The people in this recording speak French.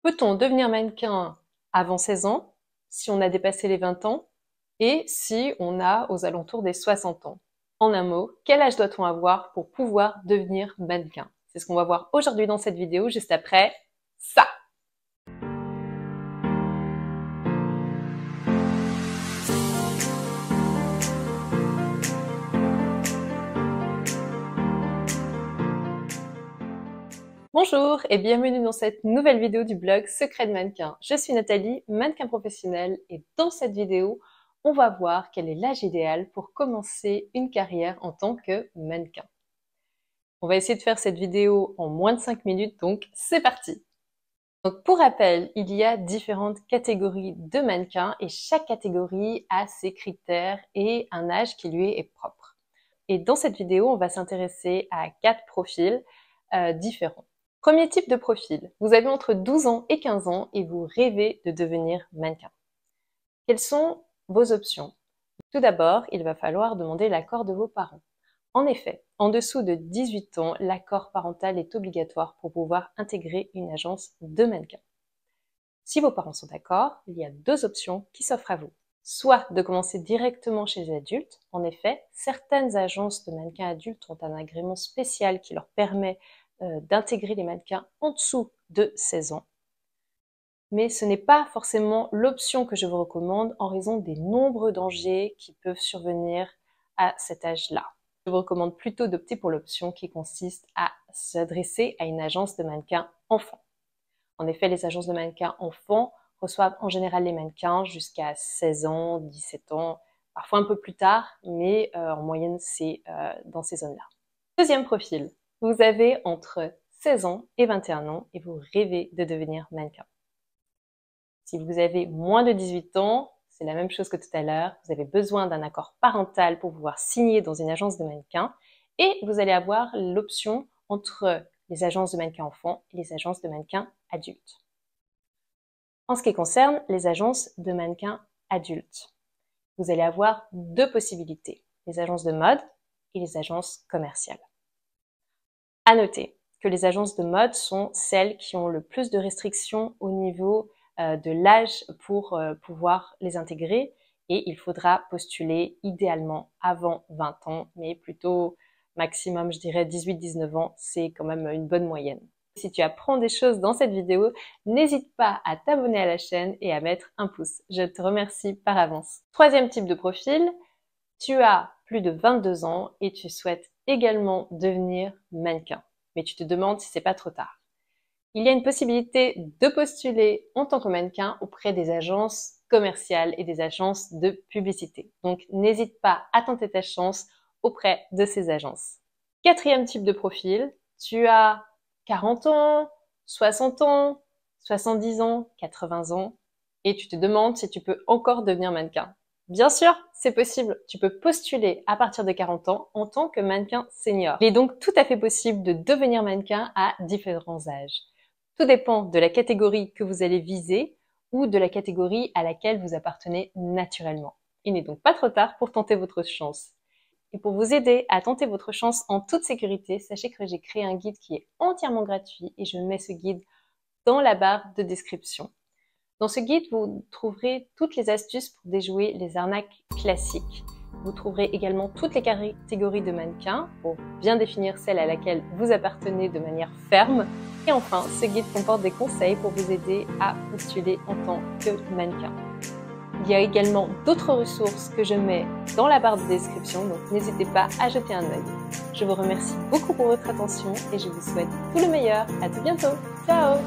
Peut-on devenir mannequin avant 16 ans, si on a dépassé les 20 ans et si on a aux alentours des 60 ans? En un mot, quel âge doit-on avoir pour pouvoir devenir mannequin? C'est ce qu'on va voir aujourd'hui dans cette vidéo, juste après ça. Bonjour et bienvenue dans cette nouvelle vidéo du blog Secret de Mannequin. Je suis Nathalie, mannequin professionnelle, et dans cette vidéo, on va voir quel est l'âge idéal pour commencer une carrière en tant que mannequin. On va essayer de faire cette vidéo en moins de 5 minutes, donc c'est parti! Donc pour rappel, il y a différentes catégories de mannequins et chaque catégorie a ses critères et un âge qui lui est propre. Et dans cette vidéo, on va s'intéresser à 4 profils différents. Premier type de profil, vous avez entre 12 ans et 15 ans et vous rêvez de devenir mannequin. Quelles sont vos options? Tout d'abord, il va falloir demander l'accord de vos parents. En effet, en dessous de 18 ans, l'accord parental est obligatoire pour pouvoir intégrer une agence de mannequins. Si vos parents sont d'accord, il y a 2 options qui s'offrent à vous. Soit de commencer directement chez les adultes. En effet, certaines agences de mannequins adultes ont un agrément spécial qui leur permet d'intégrer les mannequins en dessous de 16 ans. Mais ce n'est pas forcément l'option que je vous recommande en raison des nombreux dangers qui peuvent survenir à cet âge-là. Je vous recommande plutôt d'opter pour l'option qui consiste à s'adresser à une agence de mannequins enfants. En effet, les agences de mannequins enfants reçoivent en général les mannequins jusqu'à 16 ans, 17 ans, parfois un peu plus tard, mais en moyenne c'est dans ces zones-là. Deuxième profil. Vous avez entre 16 ans et 21 ans et vous rêvez de devenir mannequin. Si vous avez moins de 18 ans, c'est la même chose que tout à l'heure. Vous avez besoin d'un accord parental pour pouvoir signer dans une agence de mannequins et vous allez avoir l'option entre les agences de mannequins enfants et les agences de mannequins adultes. En ce qui concerne les agences de mannequins adultes, vous allez avoir 2 possibilités, les agences de mode et les agences commerciales. À noter que les agences de mode sont celles qui ont le plus de restrictions au niveau de l'âge pour pouvoir les intégrer et il faudra postuler idéalement avant 20 ans, mais plutôt maximum, je dirais 18-19 ans, c'est quand même une bonne moyenne. Si tu apprends des choses dans cette vidéo, n'hésite pas à t'abonner à la chaîne et à mettre un pouce. Je te remercie par avance. Troisième type de profil, tu as plus de 22 ans et tu souhaites également devenir mannequin. Mais tu te demandes si c'est pas trop tard. Il y a une possibilité de postuler en tant que mannequin auprès des agences commerciales et des agences de publicité. Donc n'hésite pas à tenter ta chance auprès de ces agences. Quatrième type de profil, tu as 40 ans, 60 ans, 70 ans, 80 ans et tu te demandes si tu peux encore devenir mannequin. Bien sûr, c'est possible. Tu peux postuler à partir de 40 ans en tant que mannequin senior. Il est donc tout à fait possible de devenir mannequin à différents âges. Tout dépend de la catégorie que vous allez viser ou de la catégorie à laquelle vous appartenez naturellement. Il n'est donc pas trop tard pour tenter votre chance. Et pour vous aider à tenter votre chance en toute sécurité, sachez que j'ai créé un guide qui est entièrement gratuit et je mets ce guide dans la barre de description. Dans ce guide, vous trouverez toutes les astuces pour déjouer les arnaques classiques. Vous trouverez également toutes les catégories de mannequins pour bien définir celle à laquelle vous appartenez de manière ferme. Et enfin, ce guide comporte des conseils pour vous aider à postuler en tant que mannequin. Il y a également d'autres ressources que je mets dans la barre de description, donc n'hésitez pas à jeter un œil. Je vous remercie beaucoup pour votre attention et je vous souhaite tout le meilleur. À tout bientôt. Ciao!